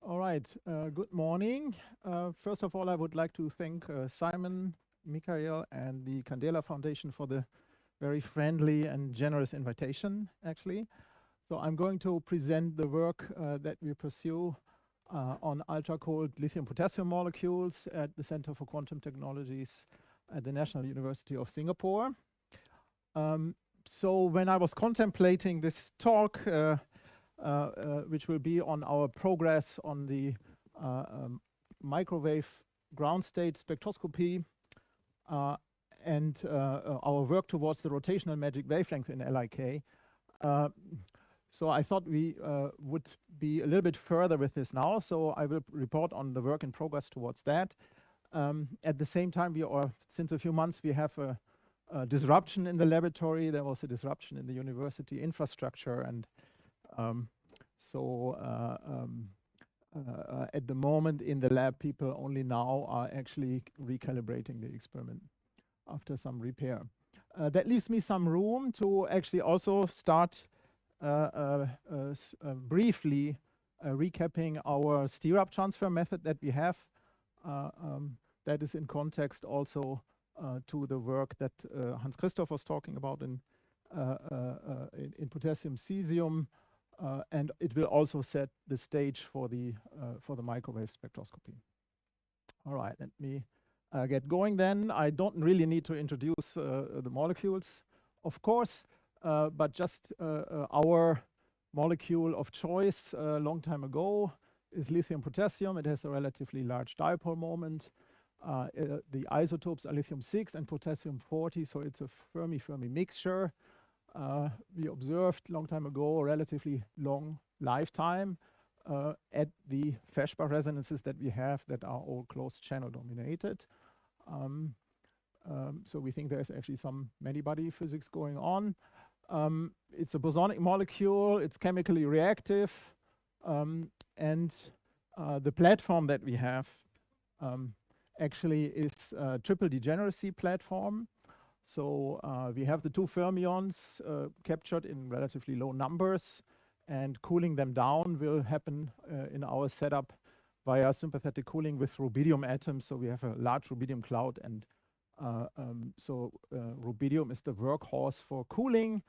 All right, good morning. First of all, I would like to thank Simon, Michael, and the Candela Foundation for the very friendly and generous invitation, actually. So I'm going to present the work that we pursue on ultracold lithium-potassium molecules at the Center for Quantum Technologies at the National University of Singapore. So when I was contemplating this talk, which will be on our progress on the microwave ground state spectroscopy and our work towards the rotational magic wavelength in LIK. So I thought we would be a little bit further with this now. So I will report on the work in progress towards that. At the same time, since a few months, we have a disruption in the laboratory. There was a disruption in the university infrastructure, and at the moment in the lab, people only now are actually recalibrating the experiment after some repair. That leaves me some room to actually also start briefly recapping our stirrup transfer method that we have. That is in context also to the work that Hans Christoph was talking about in potassium cesium. And it will also set the stage for the microwave spectroscopy. All right, let me get going then. I don't really need to introduce the molecules, of course, but just our molecule of choice a long time ago is lithium-potassium. It has a relatively large dipole moment. The isotopes are lithium-6 and potassium-40, so it's a Fermi-Fermi mixture. We observed long time ago a relatively long lifetime at the Feschbach resonances that we have that are all closed channel dominated. So we think there's actually some many-body physics going on. It's a bosonic molecule, it's chemically reactive, and the platform that we have actually is a triple degeneracy platform. So we have the two fermions captured in relatively low numbers, and cooling them down will happen in our setup via sympathetic cooling with rubidium atoms. So we have a large rubidium cloud, and rubidium is the workhorse for cooling.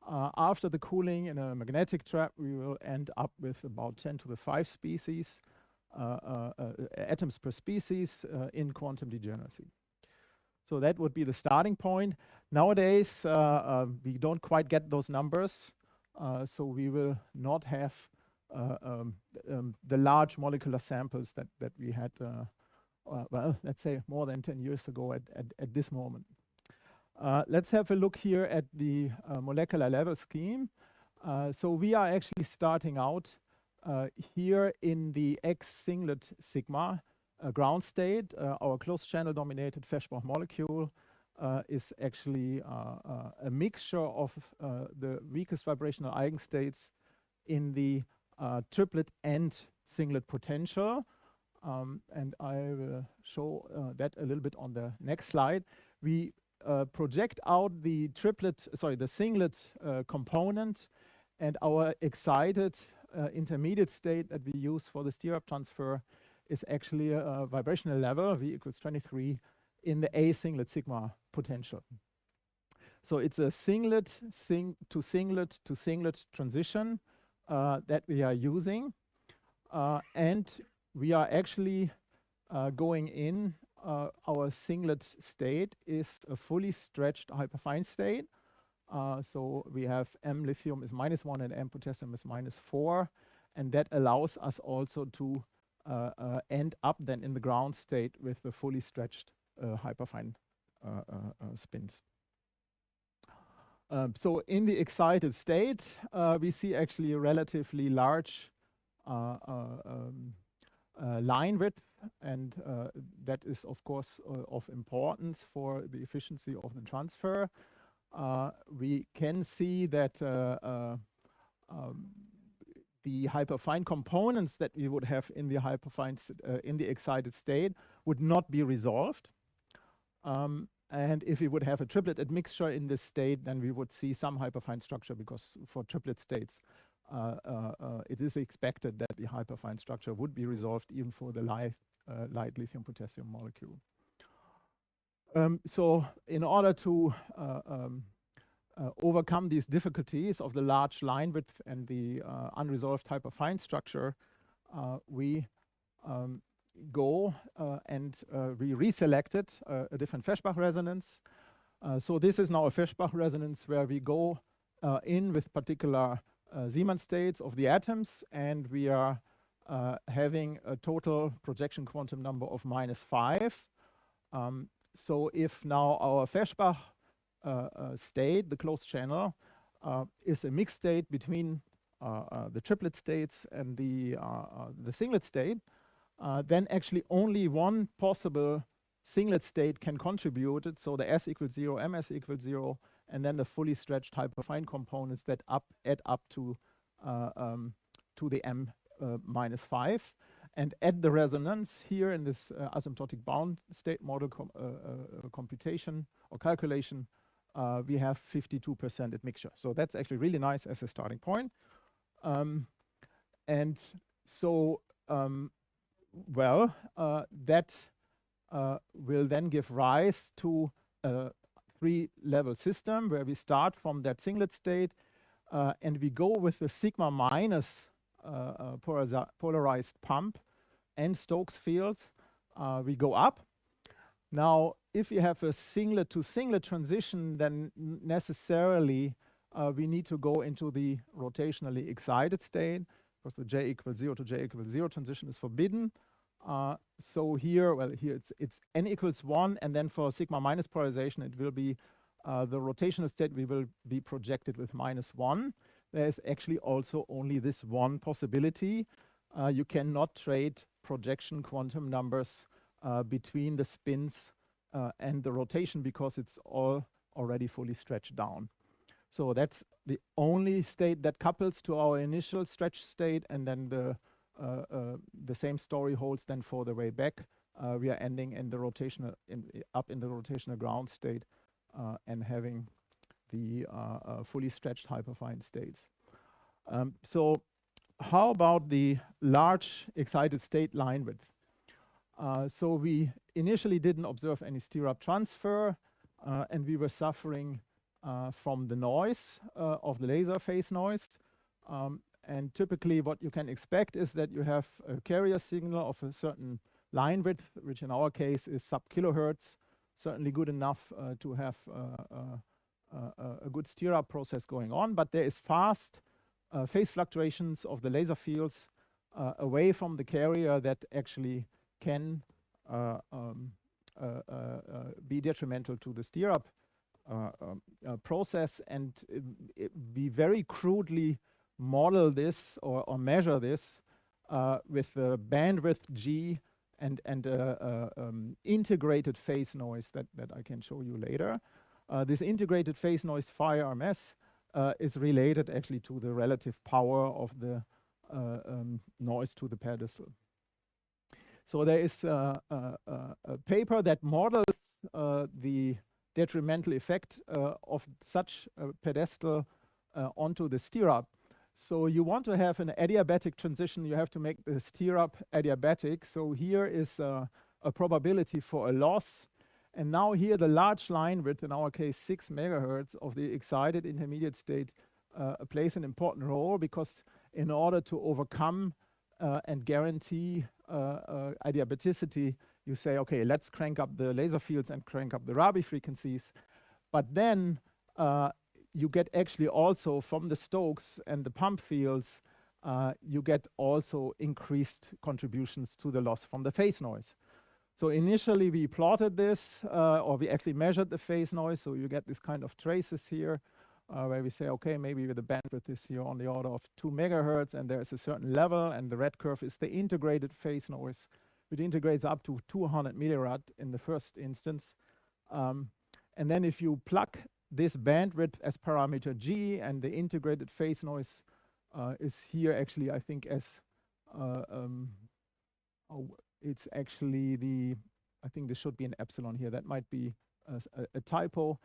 After the cooling in a magnetic trap, we will end up with about 10 to the 5 species, atoms per species in quantum degeneracy. So that would be the starting point. Nowadays, we don't quite get those numbers, so we will not have the large molecular samples that we had, well, let's say more than 10 years ago at this moment. Let's have a look here at the molecular level scheme. So we are actually starting out here in the X singlet sigma ground state. Our closed channel dominated Feschbach molecule is actually a mixture of the weakest vibrational eigenstates in the triplet and singlet potential. And I will show that a little bit on the next slide. We project out the singlet component, and our excited intermediate state that we use for the stirrup transfer is actually a vibrational level, V equals 23, in the A singlet sigma potential. So it's a singlet to singlet to singlet transition that we are using. And we are actually going in, our singlet state is a fully stretched hyperfine state. So we have M lithium is -1 and M potassium is -4. And that allows us also to end up then in the ground state with the fully stretched hyperfine spins. So in the excited state, we see actually a relatively large line width, and that is of course of importance for the efficiency of the transfer. We can see that the hyperfine components that we would have in the hyperfine in the excited state would not be resolved. And if we would have a triplet admixture in this state, then we would see some hyperfine structure, because for triplet states, it is expected that the hyperfine structure would be resolved even for the light lithium potassium molecule. So in order to overcome these difficulties of the large line width and the unresolved hyperfine structure, we go and we reselected a different Feshbach resonance. So this is now a Feshbach resonance where we go in with particular Zeeman states of the atoms, and we are having a total projection quantum number of -5. So if now our Feshbach state, the closed channel, is a mixed state between the triplet states and the singlet state, then actually only one possible singlet state can contribute it. So the S equals 0, MS equals 0, and then the fully stretched hyperfine components that add up to the M -5. And at the resonance here in this asymptotic bound state model computation or calculation, we have 52% admixture. So that's actually really nice as a starting point. And so, that will then give rise to a 3-level system where we start from that singlet state and we go with the sigma minus polarized pump and Stokes fields. We go up. Now, if you have a singlet to singlet transition, then necessarily we need to go into the rotationally excited state, because the J equals 0 to J equals 0 transition is forbidden. So here, here it's n equals 1, and then for sigma minus polarization, it will be the rotational state we will be projected with -1. There's actually also only this one possibility. You cannot trade projection quantum numbers between the spins and the rotation, because it's all already fully stretched down. So that's the only state that couples to our initial stretch state, and then the same story holds then for the way back. We are ending in the rotational, up in the rotational ground state and having the fully stretched hyperfine states. So how about the large excited state line width? So we initially didn't observe any stirrup transfer, and we were suffering from the noise of the laser phase noise. And typically what you can expect is that you have a carrier signal of a certain line width, which in our case is sub-kilohertz, certainly good enough to have a good stirrup process going on. But there is fast phase fluctuations of the laser fields away from the carrier that actually can be detrimental to the stirrup process. And we very crudely model this or measure this with the bandwidth G and integrated phase noise that I can show you later. This integrated phase noise phi RMS is related actually to the relative power of the noise to the pedestal. So there is a paper that models the detrimental effect of such a pedestal onto the stirrup. So you want to have an adiabatic transition, you have to make the stirrup adiabatic. So here is a probability for a loss. And now here the large line width, in our case 6 megahertz of the excited intermediate state, plays an important role, because in order to overcome and guarantee adiabaticity, you say, okay, let's crank up the laser fields and crank up the Rabi frequencies. But then you get actually also from the Stokes and the pump fields, you get also increased contributions to the loss from the phase noise. So initially we plotted this, or we actually measured the phase noise. So you get this kind of traces here, where we say, okay, maybe the bandwidth is here on the order of 2 megahertz, and there's a certain level, and the red curve is the integrated phase noise. It integrates up to 200 millirad in the first instance. And then if you plug this bandwidth as parameter G, and the integrated phase noise is here actually, I think, as it's actually I think there should be an epsilon here. That might be a typo.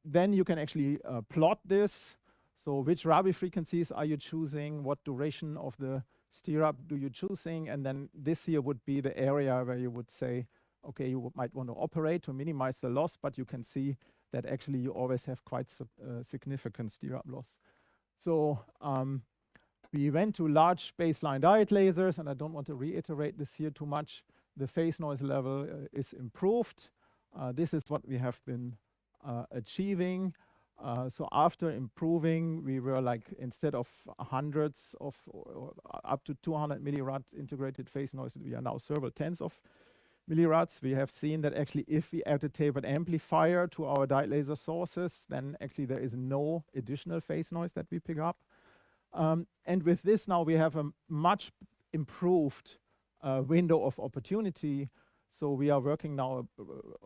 Then you can actually plot this. So which Rabi frequencies are you choosing? What duration of the stirrup do you choosing? And then this here would be the area where you would say, okay, you might want to operate to minimize the loss, but you can see that actually you always have quite significant stirrup loss. So we went to large baseline diode lasers, and I don't want to reiterate this here too much. The phase noise level is improved. This is what we have been achieving. So after improving, we were like, instead of hundreds of or up to 200 millirad integrated phase noise, we are now several tens of millirads. We have seen that actually if we add a tapered amplifier to our diode laser sources, then actually there is no additional phase noise that we pick up. And with this now we have a much improved window of opportunity. So we are working now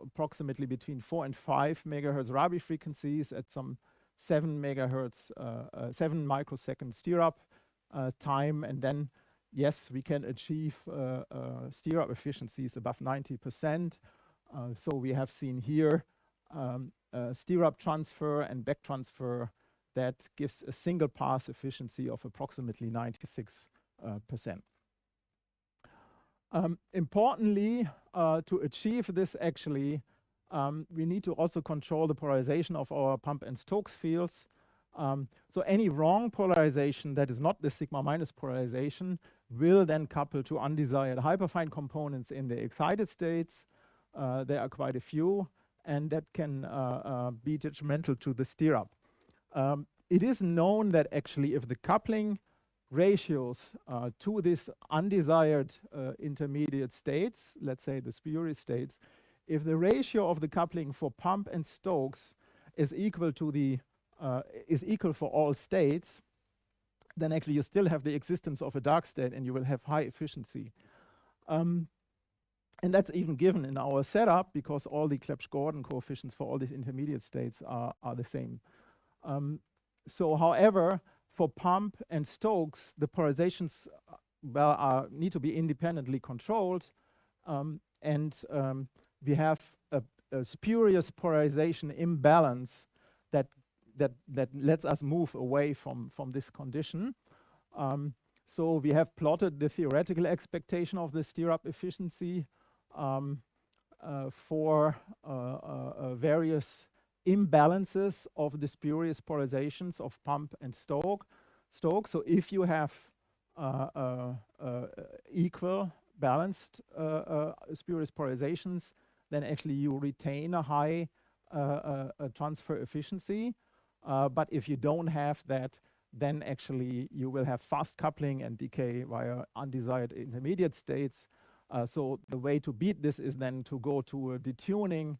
approximately between 4 and 5 megahertz Rabi frequencies at some 7 megahertz, 7 microsecond stirrup time. And then, yes, we can achieve stirrup efficiencies above 90%. So we have seen here stirrup transfer and back transfer that gives a single pass efficiency of approximately 96%. Importantly, to achieve this actually, we need to also control the polarization of our pump and Stokes fields. So any wrong polarization that is not the sigma minus polarization will then couple to undesired hyperfine components in the excited states. There are quite a few, and that can be detrimental to the stirrup. It is known that actually if the coupling ratios to these undesired intermediate states, let's say the spurious states, if the ratio of the coupling for pump and Stokes is equal to the is equal for all states, then actually you still have the existence of a dark state and you will have high efficiency. And that's even given in our setup because all the Clebsch-Gordon coefficients for all these intermediate states are the same. So however, for pump and Stokes, the polarizations need to be independently controlled, and we have a spurious polarization imbalance that lets us move away from this condition. So we have plotted the theoretical expectation of the stirrup efficiency for various imbalances of the spurious polarizations of pump and Stokes. So if you have equal balanced spurious polarizations, then actually you retain a high transfer efficiency. But if you don't have that, then actually you will have fast coupling and decay via undesired intermediate states. So the way to beat this is then to go to a detuning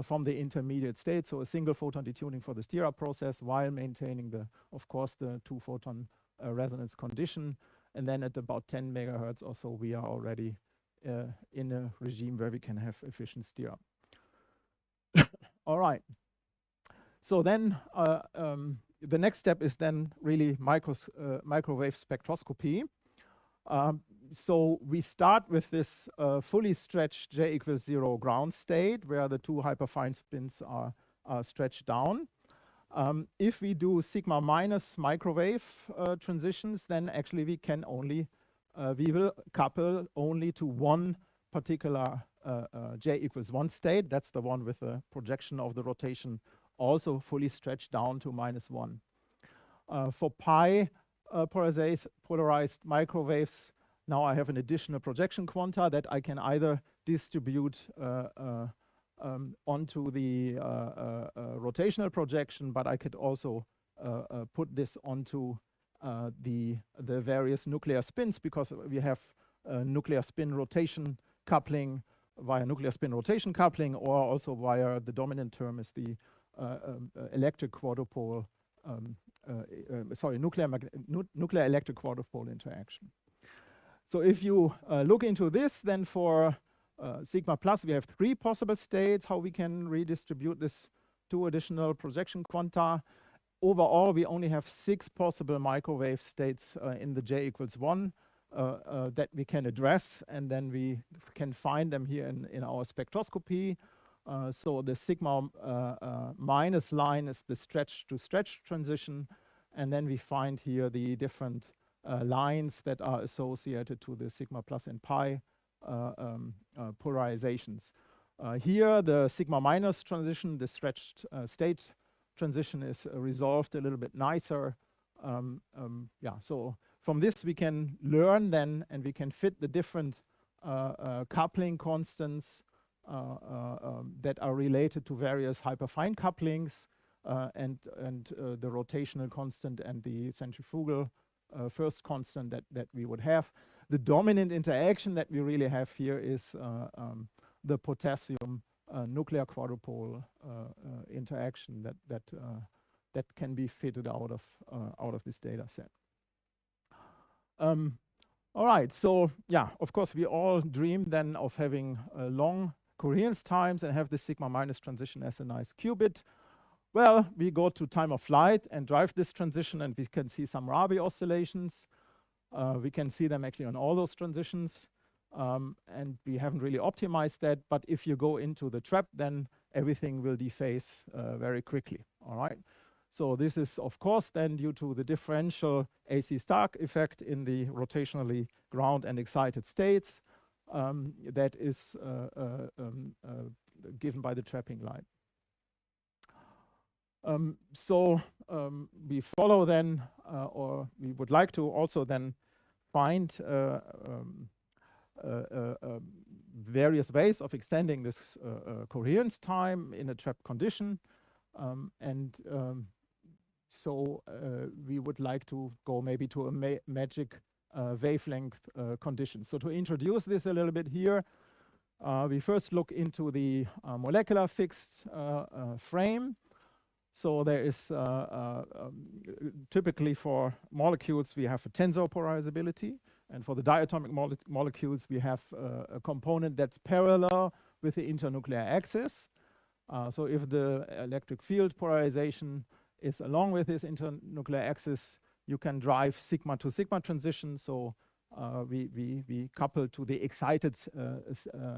from the intermediate state, so a single photon detuning for the stirrup process while maintaining of course, the 2-photon resonance condition. And then at about 10 megahertz or so, we are already in a regime where we can have efficient stirrup. All right. So then the next step is then really microwave spectroscopy. So we start with this fully stretched J equals 0 ground state where the two hyperfine spins are stretched down. If we do sigma minus microwave transitions, then actually we can only, we will couple only to one particular J equals 1 state. That's the one with the projection of the rotation also fully stretched down to -1. For pi polarized microwaves, now I have an additional projection quanta that I can either distribute onto the rotational projection, but I could also put this onto the various nuclear spins, because we have nuclear spin rotation coupling via nuclear spin rotation coupling, or also via the dominant term is the electric quadrupole, nuclear electric quadrupole interaction. So if you look into this, then for sigma plus, we have 3 possible states how we can redistribute this 2 additional projection quanta. Overall, we only have 6 possible microwave states in the J equals 1 that we can address, and then we can find them here in our spectroscopy. So the sigma minus line is the stretch to stretch transition. And then we find here the different lines that are associated to the sigma plus and pi polarizations. Here, the sigma minus transition, the stretched state transition, is resolved a little bit nicer. So from this we can learn then, and we can fit the different coupling constants that are related to various hyperfine couplings, and the rotational constant and the centrifugal first constant that we would have. The dominant interaction that we really have here is the potassium nuclear quadrupole interaction that can be fitted out of this data set. All right, so yeah, of course, we all dream then of having long coherence times and have the sigma minus transition as a nice qubit. Well, we go to time of flight and drive this transition, and we can see some Rabi oscillations. We can see them actually on all those transitions, and we haven't really optimized that. But if you go into the trap, then everything will dephase very quickly. All right. So this is, of course, then due to the differential AC Stark effect in the rotationally ground and excited states that is given by the trapping line. We follow then, or we would like to also then find various ways of extending this coherence time in a trap condition. We would like to go maybe to a magic wavelength condition. So to introduce this a little bit here, we first look into the molecular fixed frame. So there is typically for molecules we have a tensor polarizability, and for the diatomic molecules we have a component that's parallel with the internuclear axis. So if the electric field polarization is along with this internuclear axis, you can drive sigma to sigma transition. So we couple to the excited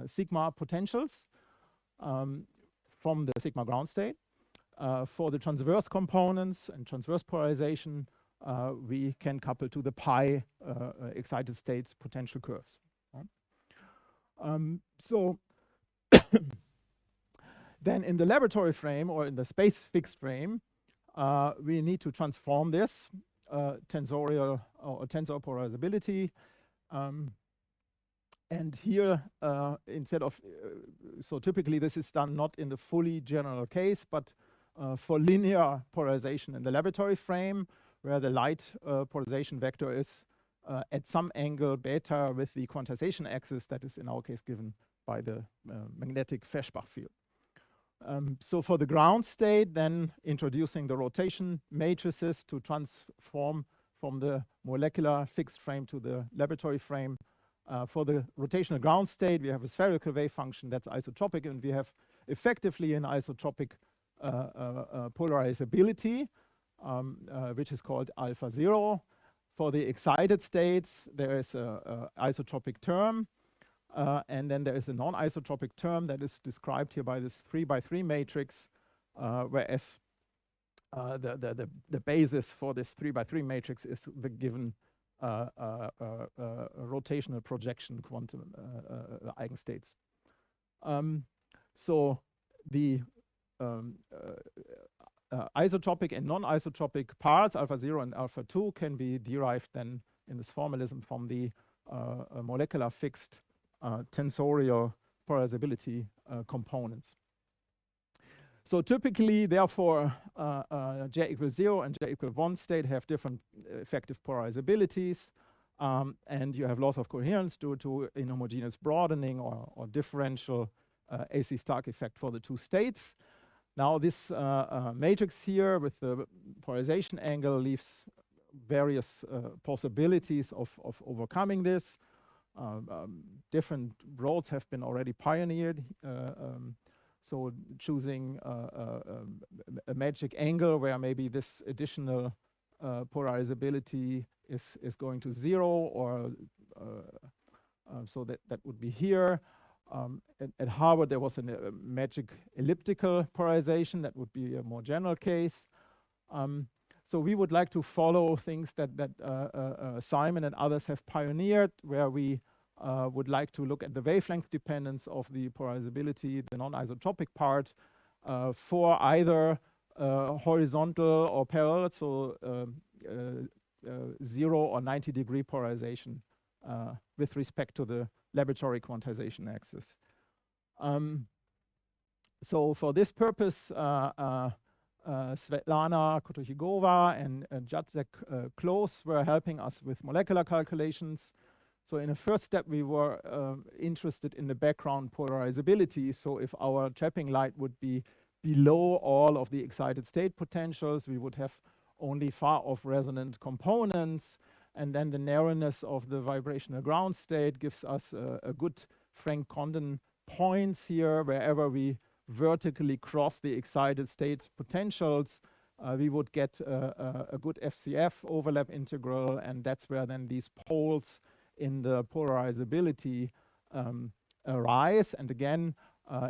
sigma potentials from the sigma ground state. For the transverse components and transverse polarization, we can couple to the pi excited state potential curves. Then in the laboratory frame or in the space fixed frame, we need to transform this tensorial or tensor polarizability. And here, instead of, so typically this is done not in the fully general case, but for linear polarization in the laboratory frame, where the light polarization vector is at some angle beta with the quantization axis that is in our case given by the magnetic Feshbach field. So for the ground state, then introducing the rotation matrices to transform from the molecular fixed frame to the laboratory frame. For the rotational ground state, we have a spherical wave function that's isotropic, and we have effectively an isotropic polarizability, which is called alpha 0. For the excited states, there is an isotropic term, and then there is a non-isotropic term that is described here by this 3x3 matrix, whereas the basis for this 3x3 matrix is the given rotational projection quantum eigenstates. So the isotropic and non-isotropic parts, alpha 0 and alpha 2, can be derived then in this formalism from the molecular fixed tensorial polarizability components. So typically, therefore, J equals 0 and J equals 1 state have different effective polarizabilities, and you have loss of coherence due to inhomogeneous broadening or differential AC Stark effect for the two states. Now this matrix here with the polarization angle leaves various possibilities of overcoming this. Different roads have been already pioneered. So choosing a magic angle where maybe this additional polarizability is going to 0, or so that would be here. At Harvard, there was a magic elliptical polarization that would be a more general case. So we would like to follow things that Simon and others have pioneered, where we would like to look at the wavelength dependence of the polarizability, the non-isotropic part, for either horizontal or parallel, so 0 or 90-degree polarization with respect to the laboratory quantization axis. So for this purpose, Svetlana Kotochigova and Jacek Klose were helping us with molecular calculations. So in a first step, we were interested in the background polarizability. So if our trapping light would be below all of the excited state potentials, we would have only far-off resonant components, and then the narrowness of the vibrational ground state gives us a good Frank Condon points here. Wherever we vertically cross the excited state potentials, we would get a good FCF overlap integral, and that's where then these poles in the polarizability arise. And again,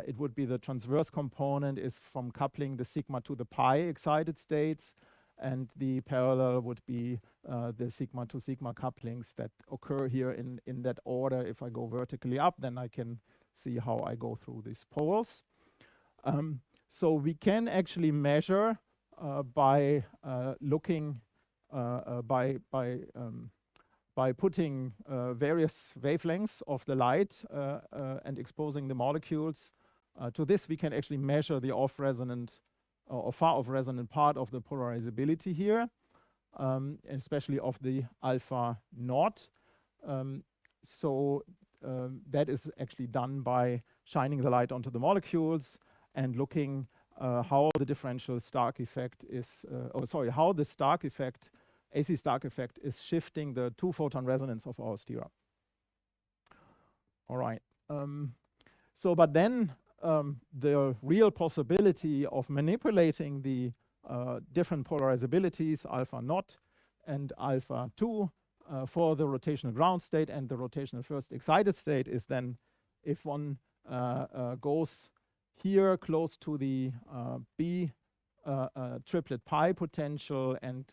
it would be the transverse component is from coupling the sigma to the pi excited states, and the parallel would be the sigma to sigma couplings that occur here in that order. If I go vertically up, then I can see how I go through these poles. So we can actually measure by looking by putting various wavelengths of the light and exposing the molecules to this. We can actually measure the off-resonant or far-off resonant part of the polarizability here, especially of the alpha naught. So that is actually done by shining the light onto the molecules and looking how the differential Stark effect is, how the Stark effect, AC Stark effect, is shifting the two-photon resonance of our stirrup. All right. But then the real possibility of manipulating the different polarizabilities, alpha naught and alpha 2, for the rotational ground state and the rotational first excited state, is then if one goes here close to the B triplet pi potential and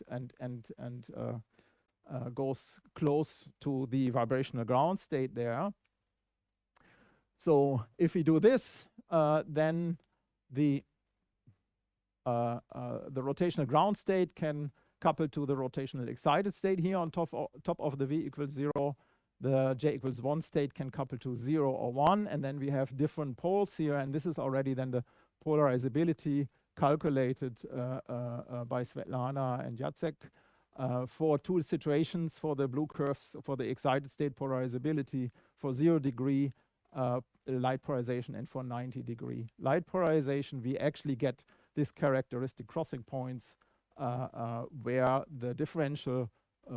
goes close to the vibrational ground state there. So if we do this, then the rotational ground state can couple to the rotational excited state here on top of the V equals 0. The J equals 1 state can couple to 0 or 1, and then we have different poles here, and this is already then the polarizability calculated by Svetlana and Jacek for two situations for the blue curves for the excited state polarizability for 0-degree light polarization and for 90-degree light polarization. We actually get this characteristic crossing points where the differential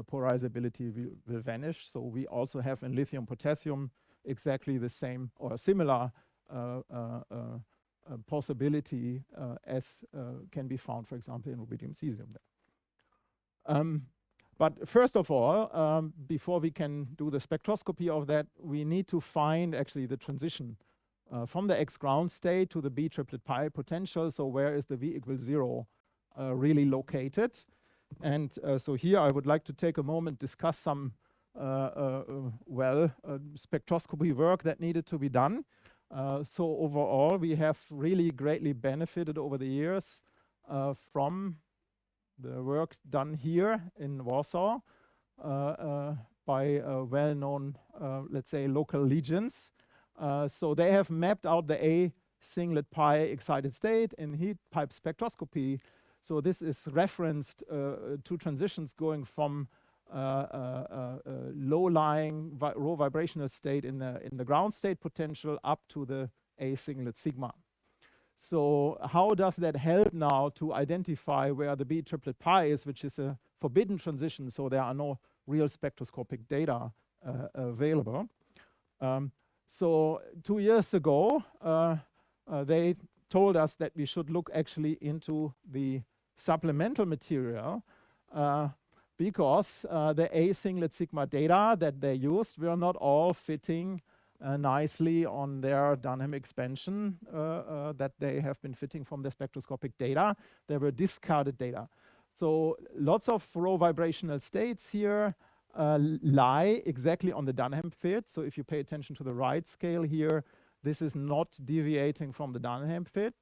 polarizability will vanish. So we also have in lithium potassium exactly the same or similar possibility as can be found, for example, in rubidium cesium there. But first of all, before we can do the spectroscopy of that, we need to find actually the transition from the X ground state to the B triplet pi potential. So where is the V equals 0 really located? And so here I would like to take a moment, discuss some spectroscopy work that needed to be done. So overall, we have really greatly benefited over the years from the work done here in Warsaw by well-known, let's say, local legions. So they have mapped out the A singlet pi excited state in heat pipe spectroscopy. So this is referenced to transitions going from low-lying rho vibrational state in the ground state potential up to the A singlet sigma. So how does that help now to identify where the B triplet pi is, which is a forbidden transition, so there are no real spectroscopic data available. So 2 years ago, they told us that we should look actually into the supplemental material because the A singlet sigma data that they used were not all fitting nicely on their Dunham expansion that they have been fitting from the spectroscopic data. They were discarded data. So lots of row vibrational states here lie exactly on the Dunham fit. So if you pay attention to the right scale here, this is not deviating from the Dunham fit.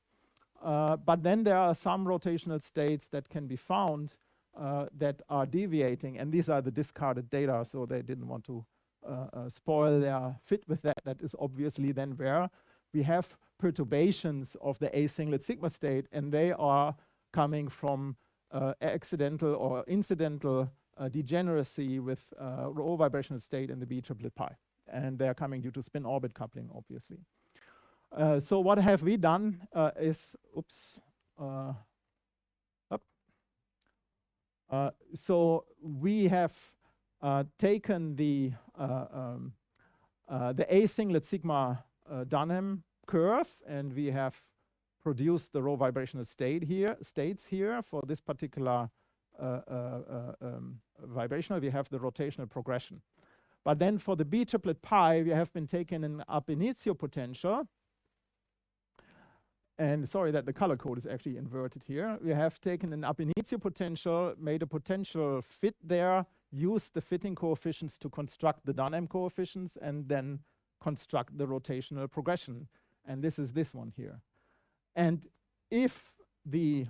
But then there are some rotational states that can be found that are deviating, and these are the discarded data, so they didn't want to spoil their fit with that. That is obviously then where we have perturbations of the A singlet sigma state, and they are coming from accidental or incidental degeneracy with row vibrational state in the B triplet pi. And they are coming due to spin orbit coupling, obviously. So what have we done is, so we have taken the A singlet sigma Dunham curve, and we have produced the row vibrational states here for this particular vibrational. We have the rotational progression. But then for the B triplet pi, we have been taking an ab initio potential. And sorry that the color code is actually inverted here. We have taken an ab initio potential, made a potential fit there, used the fitting coefficients to construct the Dunham coefficients, and then construct the rotational progression. And this is this one here. And if the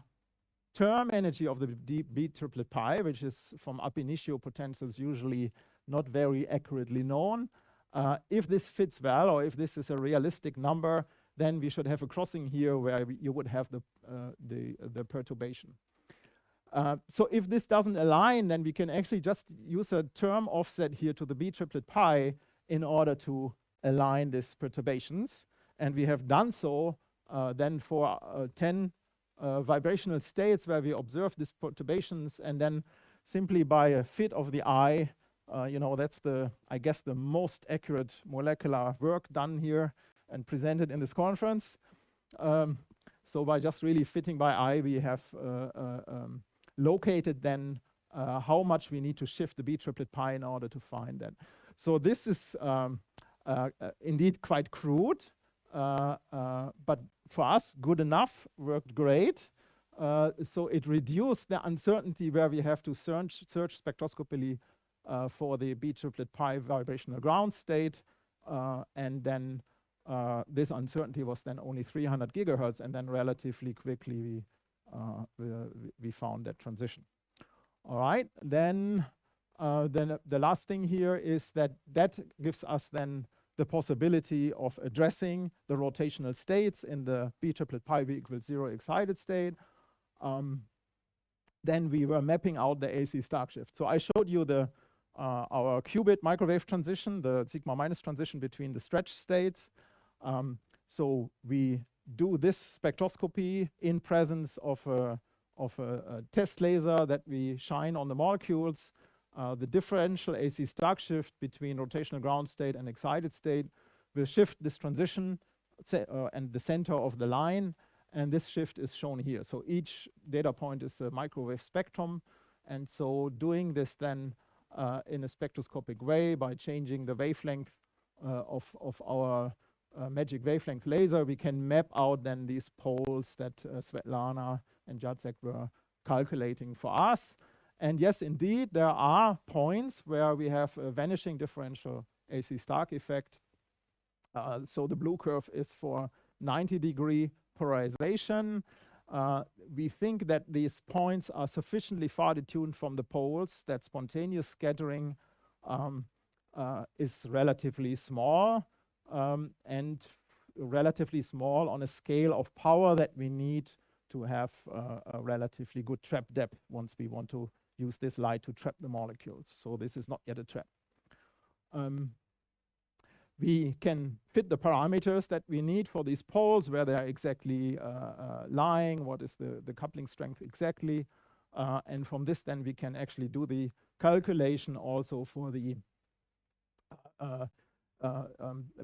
term energy of the B triplet pi, which is from ab initio potentials usually not very accurately known, if this fits well, or if this is a realistic number, then we should have a crossing here where you would have the perturbation. So if this doesn't align, then we can actually just use a term offset here to the B triplet pi in order to align these perturbations. And we have done so then for 10 vibrational states where we observe these perturbations, and then simply by a fit of the eye, that's I guess the most accurate molecular work done here and presented in this conference. So by just really fitting by eye, we have located then how much we need to shift the B triplet pi in order to find that. So this is indeed quite crude, but for us, good enough, worked great. So it reduced the uncertainty where we have to search spectroscopically for the B triplet pi vibrational ground state, and then this uncertainty was then only 300 gigahertz, and then relatively quickly we found that transition. All right, then the last thing here is that gives us then the possibility of addressing the rotational states in the B triplet pi v equals 0 excited state. Then we were mapping out the AC Stark shift. So I showed you our qubit microwave transition, the sigma minus transition between the stretch states. So we do this spectroscopy in presence of a test laser that we shine on the molecules. The differential AC Stark shift between rotational ground state and excited state will shift this transition and the center of the line, and this shift is shown here. So each data point is a microwave spectrum, and so doing this then in a spectroscopic way by changing the wavelength of our magic wavelength laser, we can map out then these poles that Svetlana and Jacek were calculating for us. And yes, indeed, there are points where we have a vanishing differential AC Stark effect. So the blue curve is for 90-degree polarization. We think that these points are sufficiently far detuned from the poles that spontaneous scattering is relatively small, and relatively small on a scale of power that we need to have a relatively good trap depth once we want to use this light to trap the molecules. So this is not yet a trap. We can fit the parameters that we need for these poles, where they are exactly lying, what is the coupling strength exactly. And from this then we can actually do the calculation also for the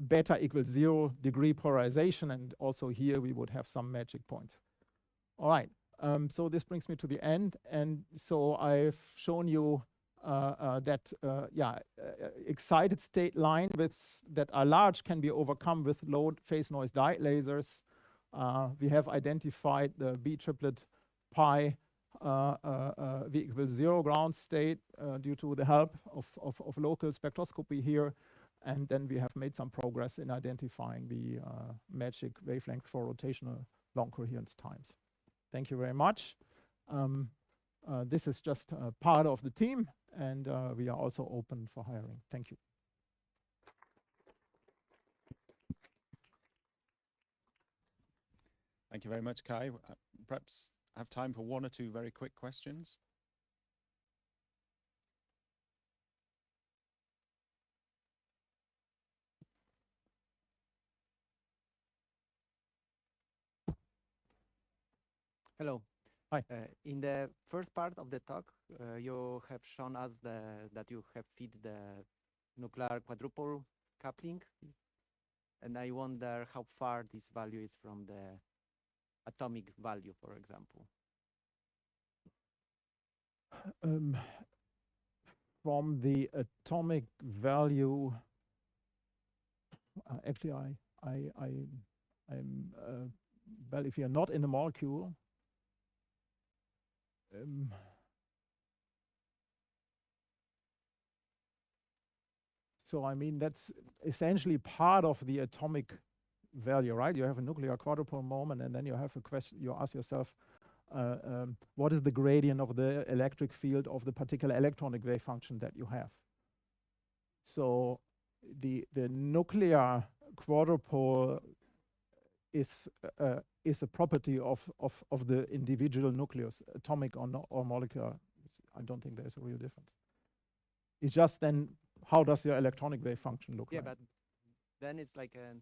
beta equals 0 degree polarization, and also here we would have some magic points. All right, so this brings me to the end, and so I've shown you that excited state line widths that are large can be overcome with low phase noise diode lasers. We have identified the B triplet pi V equals 0 ground state due to the help of local spectroscopy here. And then we have made some progress in identifying the magic wavelength for rotational long coherence times. Thank you very much. This is just part of the team, and we are also open for hiring. Thank you. Thank you very much, Kai. Perhaps have time for one or two very quick questions. Hello. Hi. In the first part of the talk, you have shown us that you have fit the nuclear quadruple coupling. And I wonder how far this value is from the atomic value, for example. From the atomic value, actually, I'm well, if you're not in the molecule, so I mean that's essentially part of the atomic value, right? You have a nuclear quadrupole moment, and then you have a question. You ask yourself, what is the gradient of the electric field of the particular electronic wave function that you have? So the nuclear quadrupole is a property of the individual nucleus, atomic or molecular. I don't think there's a real difference. It's just then how does your electronic wave function look like? Yeah, but then it's like a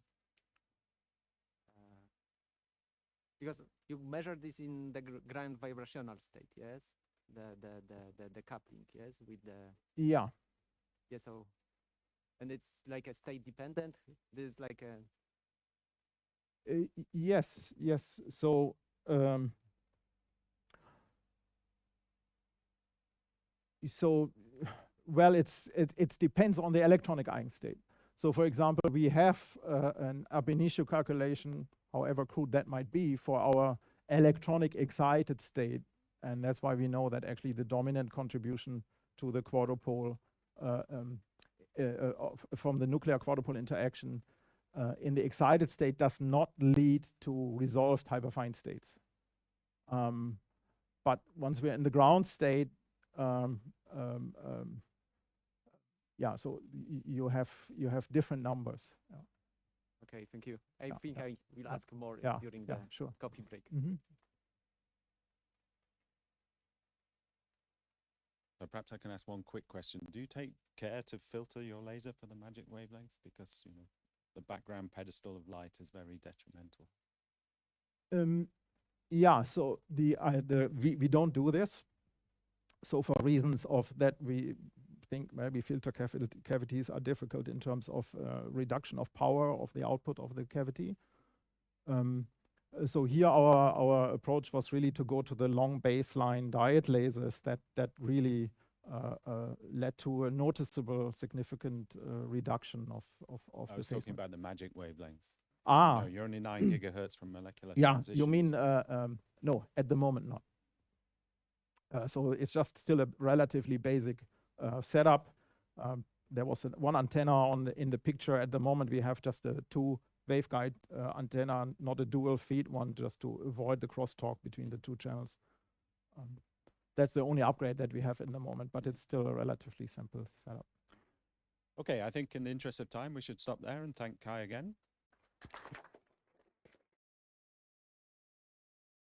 because you measure this in the ground vibrational state, yes, the coupling, yes, with the yeah. So and it's like a state dependent. This is like a yes. So well, it depends on the electronic eigenstate. So for example, we have an ab initio calculation, however crude that might be, for our electronic excited state. And that's why we know that actually the dominant contribution to the quadrupole from the nuclear quadrupole interaction in the excited state does not lead to resolved hyperfine states. But once we're in the ground state, yeah, so you have different numbers. Yeah. Okay, thank you. I think I will ask more during the coffee break. So perhaps I can ask one quick question. Do you take care to filter your laser for the magic wavelengths? Because the background pedestal of light is very detrimental. Yeah, so we don't do this. So for reasons of that, we think maybe filter cavities are difficult in terms of reduction of power of the output of the cavity. So here our approach was really to go to the long baseline diode lasers that really led to a noticeable significant reduction of I was talking about the magic wavelengths. Ah. You're only 9 gigahertz from molecular transitions. You mean, no, at the moment not. So it's just still a relatively basic setup. There was one antenna in the picture. At the moment we have just a 2 waveguide antenna, not a dual feed one, just to avoid the crosstalk between the 2 channels. That's the only upgrade that we have in the moment, but it's still a relatively simple setup. Okay, I think in the interest of time, we should stop there and thank Kai again.